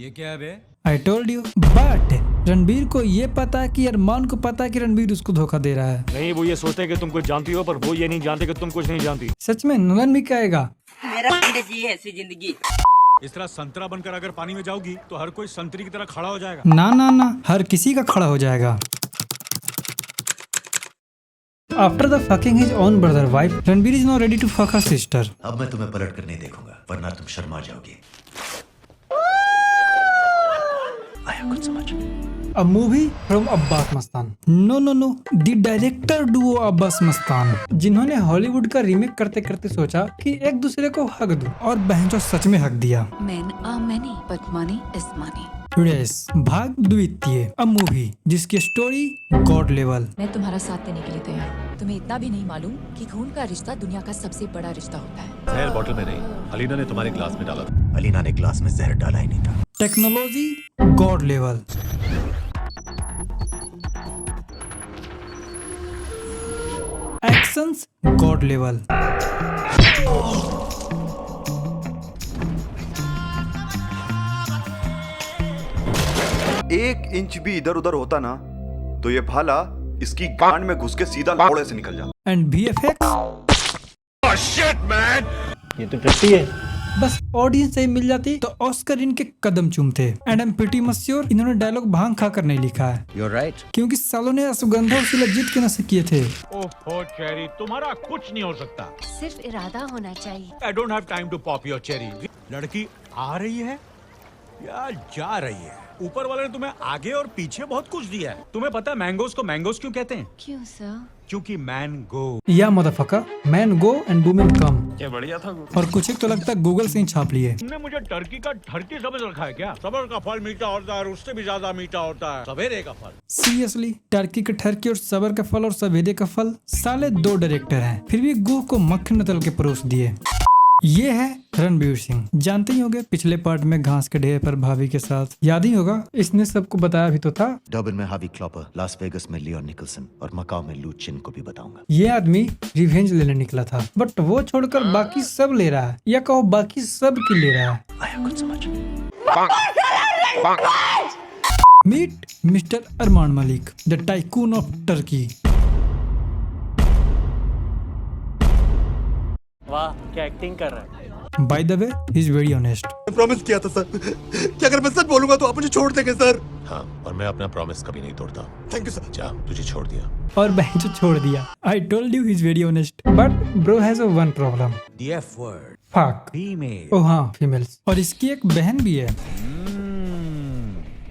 ये क्या है बे? I told you. But Ranbir को ये पता है कि अरमान को पता है कि रणबीर उसको धोखा दे रहा है। नहीं, वो ये सोचते हैं कि तुम कुछ जानती हो, पर वो ये नहीं जानते कि तुम कुछ नहीं जानती। सच में नोलन भी कहेगा मेरा जिंदगी है ऐसी जिंदगी। इस तरह संतरा बनकर अगर पानी में जाओगी तो हर कोई संतरी की तरह खड़ा हो जाएगा। ना ना ना, हर किसी का खड़ा हो जाएगा। After the fucking his own brother wife, Ranbir is now ready to fuck her sister. अब मैं तुम्हें पलट कर नहीं देखूंगा, वरना तुम शर्मा जाओगी। आया कुछ समझ? A movie from Abbas Mastan. No, the director duo Abbas Mastan, जिन्होंने हॉलीवुड का रीमेक करते करते सोचा कि एक दूसरे को हक दो, और बहनचोद सच में हक दिया। Men are many, but money is money. Yes, भाग द्वितीय, अ मूवी जिसकी स्टोरी गॉड लेवल। मैं तुम्हारा साथ देने के लिए तैयार हूँ। तुम्हें इतना भी नहीं मालूम कि खून का रिश्ता दुनिया का सबसे बड़ा रिश्ता होता है। जहर बोतल में नहीं, अलीना ने तुम्हारे ग्लास में डाला था। अलीना ने ग्लास में जहर डाला ही नहीं था। Technology God level. Actions God level. एक इंच भी इधर उधर होता ना तो ये भाला इसकी गांड में घुस के सीधा लोड़े से निकल जाता। एंड VFX ये तो टट्टी है। बस ऑडियंस से मिल जाती तो ऑस्कर इनके कदम चूमते। And I am pretty much sure इन्होंने डायलॉग भांग खाकर नहीं लिखा है। You're right. क्योंकि सालों ने असुगंधा और शिलजीत के नशे किए थे। ओहो चेरी, तुम्हारा कुछ नहीं हो सकता। सिर्फ इरादा होना चाहिए। I don't have time to pop your cherry. लड़की आ रही है या जा रही है? ऊपर वाले ने तुम्हें आगे और पीछे बहुत कुछ दिया है। तुम्हें पता है मैंगोज को मैंगोज क्यों कहते हैं? क्यों सर? क्योंकि मैन गो। या motherfucker, man go and women come. क्या बढ़िया था। और कुछ एक तो लगता है गूगल से ही छाप लिए। तुमने मुझे टर्की का ठरकी समझ रखा है क्या? सबर का फल मीठा होता है, उससे भी ज्यादा मीठा होता है सवेरे का फल। सीरियसली, टर्की के ठरकी और सबर का फल और सवेरे का फल, साले दो डायरेक्टर हैं, फिर भी गुह को मक्खन तल के परोस दिए। ये है रणबीर सिंह। जानते ही होंगे पिछले पार्ट में घास के ढेर पर भाभी के साथ, याद ही होगा इसने सबको बताया भी तो था। डर्बन में हावी क्लॉपर, लास वेगस में लियोन निकलसन और मकाओ में लू चिन को भी बताऊंगा। ये आदमी रिवेंज लेने निकला था, बट वो छोड़कर बाकी सब ले रहा है, या कहो बाकी सब की ले रहा है। आया कुछ समझ? Meet mister Armaan Malik, the tycoon of Turkey. वाह, क्या एक्टिंग कर रहा है। By the way, he is very honest. Promise किया था सर कि अगर मैं सच बोलूंगा तो आप मुझे छोड़ देंगे सर। हाँ, और मैं अपना प्रॉमिस कभी नहीं तोड़ता। Thank you sir. जा, तुझे छोड़ दिया। और बहन छोड़ दिया। I told you he is very honest, but bro has a one problem. The F word, fuck. Female. ओ हाँ, फीमेल्स। और इसकी एक बहन भी है।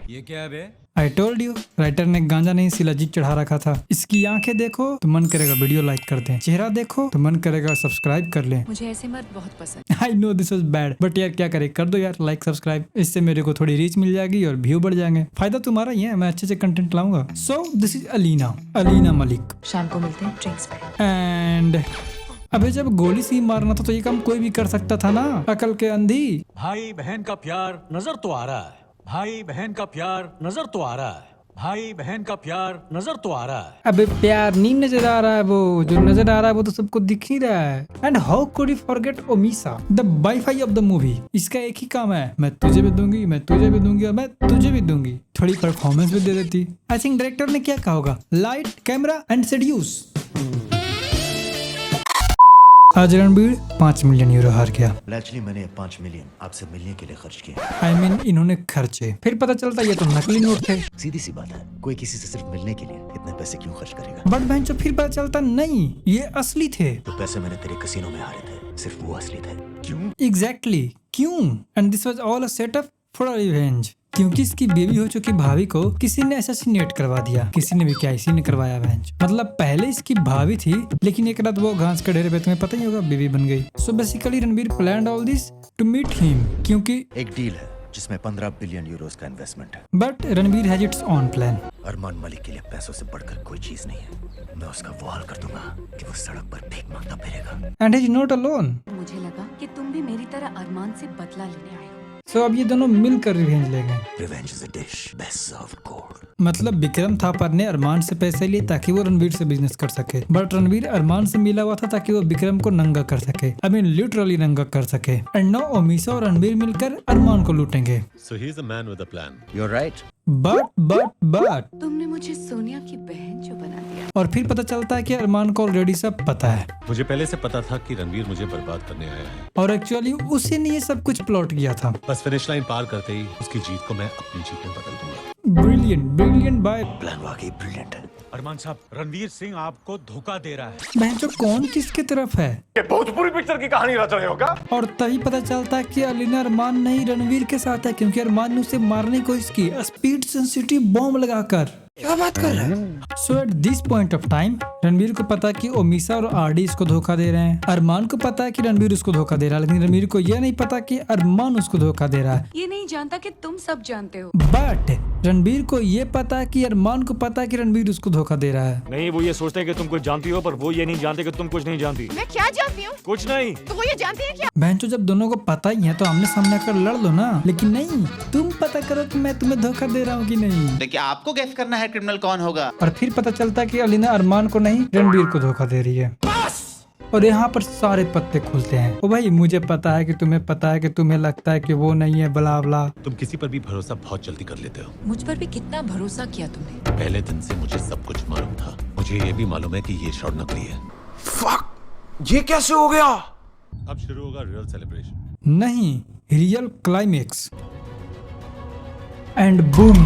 ये क्या है बे? आई टोल्ड यू, राइटर ने गांजा नहीं शिलाजीत चढ़ा रखा था। इसकी आंखें देखो तो मन करेगा वीडियो लाइक कर दें, चेहरा देखो तो मन करेगा सब्सक्राइब कर लें। मुझे ऐसे मर्द बहुत पसंद। I know this was bad, but यार क्या करे, कर दो यार लाइक सब्सक्राइब। इससे मेरे को थोड़ी रीच मिल जाएगी और व्यू बढ़ जाएंगे। फायदा तुम्हारा ही है, मैं अच्छे से कंटेंट लाऊंगा। So this is Alina Malik. शाम को मिलते हैं ड्रिंक्स पे। एंड अबे जब गोली सी मारना था तो ये काम कोई भी कर सकता था ना, अकल के अंधी। भाई बहन का प्यार नजर तो आ रहा है। भाई बहन का प्यार नजर तो आ रहा है। भाई बहन का प्यार नजर तो आ रहा है। अबे प्यार नहीं नजर आ रहा है, वो जो नजर आ रहा है वो तो सबको दिख ही रहा है। And how could you forget ओमिसा, the wifi of the movie. इसका एक ही काम है, मैं तुझे भी दूंगी, मैं तुझे भी दूंगी और मैं तुझे भी दूंगी। थोड़ी परफॉर्मेंस भी दे देती। आई थिंक डायरेक्टर ने क्या कहा होगा, लाइट कैमरा एंड सेड्यूस। आज रणबीर 5 मिलियन यूरो हार गया। एक्चुअली मैंने 5 मिलियन आपसे मिलने के लिए खर्च किए। आई मीन इन्होंने खर्चे, फिर पता चलता ये तो नकली नोट थे। सीधी सी बात है, कोई किसी से सिर्फ मिलने के लिए इतने पैसे क्यों खर्च करेगा? बट बहन फिर पता चलता नहीं ये असली थे। तो पैसे मैंने तेरे कसिनो में हारे थे, सिर्फ वो असली थे। क्यों? एग्जैक्टली, क्यों? And this was all a setup for a revenge. क्योंकि इसकी बेबी हो चुकी भाभी को किसी ने असैसिनेट करवा दिया। किसी ने भी क्या, इसी ने करवाया बेंच। मतलब पहले इसकी भाभी थी, लेकिन एक रात वो घास के ढेर पे, तुम्हें पता ही होगा, बेबी बन गई। So basically Ranbir planned all this to meet him, क्योंकि एक डील है जिसमें 15 बिलियन यूरोस का इन्वेस्टमेंट है। But Ranbir has its own plan. Arman Malik के लिए पैसों से बढ़कर कोई चीज नहीं है। मैं उसका वो हाल कर दूंगा कि वो सड़क पर भीख मांगता फिरेगा। And he is not alone. मुझे लगा कि तुम भी मेरी तरह अरमान से बदला लेने आए हो। सो अब ये दोनों मिलकर रिवेंज ले गए। Revenge is a dish best served cold. मतलब विक्रम थापर ने अरमान से पैसे लिए ताकि वो रणवीर से बिजनेस कर सके, बट रणवीर अरमान से मिला हुआ था ताकि वो विक्रम को नंगा कर सके, आई मीन लिटरली नंगा कर सके। एंड नाउ ओमिसा और रणवीर मिलकर अरमान को लूटेंगे। So he's a man with a plan. You're right. But तुमने मुझे सोनिया की बहन जो बना दिया। और फिर पता चलता है कि अरमान को ऑलरेडी सब पता है मुझे पहले से पता था कि रणवीर मुझे बर्बाद करने आया है। और एक्चुअली उसी ने ये सब कुछ प्लॉट किया था। बस फिनिश लाइन पार करते ही उसकी जीत को मैं अपनी जीत में बदल दूंगा। Brilliant bye. प्लान वाकई ब्रिलियंट है। अरमान साहब, रणवीर सिंह आपको धोखा दे रहा है। बहनचोद कौन किसके तरफ है? ये भोजपुरी पिक्चर की कहानी रच रहे हो क्या? और तभी पता चलता है कि अलीना अरमान नहीं रणवीर के साथ है, क्योंकि अरमान ने उसे मारने की कोशिश की स्पीड सेंसिटिव बॉम्ब लगाकर। क्या बात कर रहा है? So at this point of time Ranveer को पता है कि ओमिसा और आरडी इसको धोखा दे रहे हैं। अरमान को पता है कि रणवीर उसको धोखा दे रहा है, लेकिन रणवीर को यह नहीं पता कि अरमान उसको धोखा दे रहा है। ये नहीं जानता कि तुम सब जानते हो। बट रणवीर को ये पता है कि अरमान को पता है कि रणवीर उसको धोखा दे रहा है। नहीं, वो ये सोचते हैं कि तुम कुछ जानती हो, पर वो ये नहीं जानते कि तुम कुछ नहीं जानती। मैं क्या जानती हूँ? कुछ नहीं। तो वो ये जानती है क्या? बहनचोद जब दोनों को पता ही है तो आमने सामने कर लड़ लो ना, लेकिन नहीं, तुम पता करो कि मैं तुम्हें धोखा दे रहा हूँ कि नहीं। लेकिन आपको गेस करना है क्रिमिनल कौन होगा। और फिर पता चलता है कि अलीना अरमान को नहीं रणवीर को धोखा दे रही है। और यहाँ पर सारे पत्ते खुलते हैं। ओ भाई, मुझे पता है कि तुम्हें पता है कि तुम्हें लगता है कि वो नहीं है, बला बला। तुम किसी पर भी भरोसा बहुत जल्दी कर लेते हो। मुझ पर भी कितना भरोसा किया तुमने। पहले दिन से मुझे सब कुछ मालूम था। मुझे ये भी मालूम है कि ये शॉट नकली है। फक! ये कैसे हो गया? अब शुरू होगा रियल सेलिब्रेशन। नहीं, रियल क्लाइमेक्स। And boom.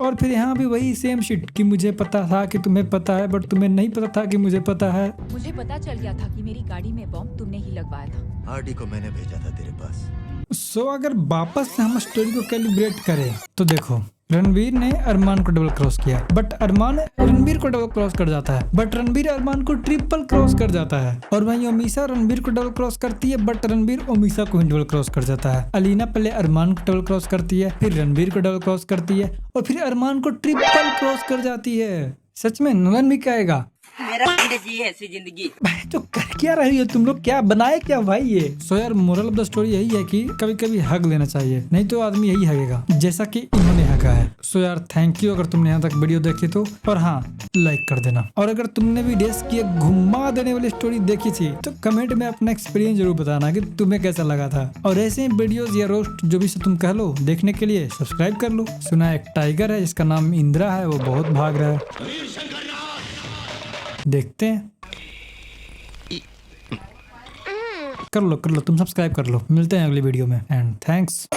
और फिर यहाँ भी वही सेम शिट कि मुझे पता था कि तुम्हें पता है, बट तुम्हें नहीं पता था कि मुझे पता है। मुझे पता चल गया था कि मेरी गाड़ी में बॉम्ब तुमने ही लगवाया था। आरडी को मैंने भेजा था तेरे पास। सो अगर वापस से हम स्टोरी को कैलिब्रेट करें तो देखो, रणवीर ने अरमान को डबल क्रॉस किया, बट अरमान रणवीर को डबल क्रॉस कर जाता है, बट रणवीर अरमान को ट्रिपल क्रॉस कर जाता है। और वहीं ओमिसा रणवीर को डबल क्रॉस करती है, बट रणवीर ओमिसा को ही डबल क्रॉस कर जाता है। अलीना पहले अरमान को डबल क्रॉस करती है, फिर रणवीर को डबल क्रॉस करती है, और फिर अरमान को ट्रिपल क्रॉस कर जाती है। सच में नोलन भी कहेगा मेरा फ्रेंड जी ऐसी जिंदगी। तो कर क्या रही हो तुम लोग? क्या बनाए क्या भाई ये? सो यार, मोरल ऑफ द स्टोरी यही है कि कभी कभी हग लेना चाहिए, नहीं तो आदमी यही हगेगा जैसा कि इन्होंने हगा है। सो यार, थैंक यू अगर तुमने यहाँ तक वीडियो देखी तो। और हाँ, लाइक कर देना। और अगर तुमने भी डेस्क की एक घुमा देने वाली स्टोरी देखी थी तो कमेंट में अपना एक्सपीरियंस जरूर बताना कि तुम्हें कैसा लगा था। और ऐसे वीडियोज या रोस्ट जो भी से तुम कह लो, देखने के लिए सब्सक्राइब कर लो। सुना एक टाइगर है जिसका नाम इंदिरा है, वो बहुत भाग रहा है। देखते हैं। कर लो तुम सब्सक्राइब कर लो। मिलते हैं अगली वीडियो में एंड थैंक्स।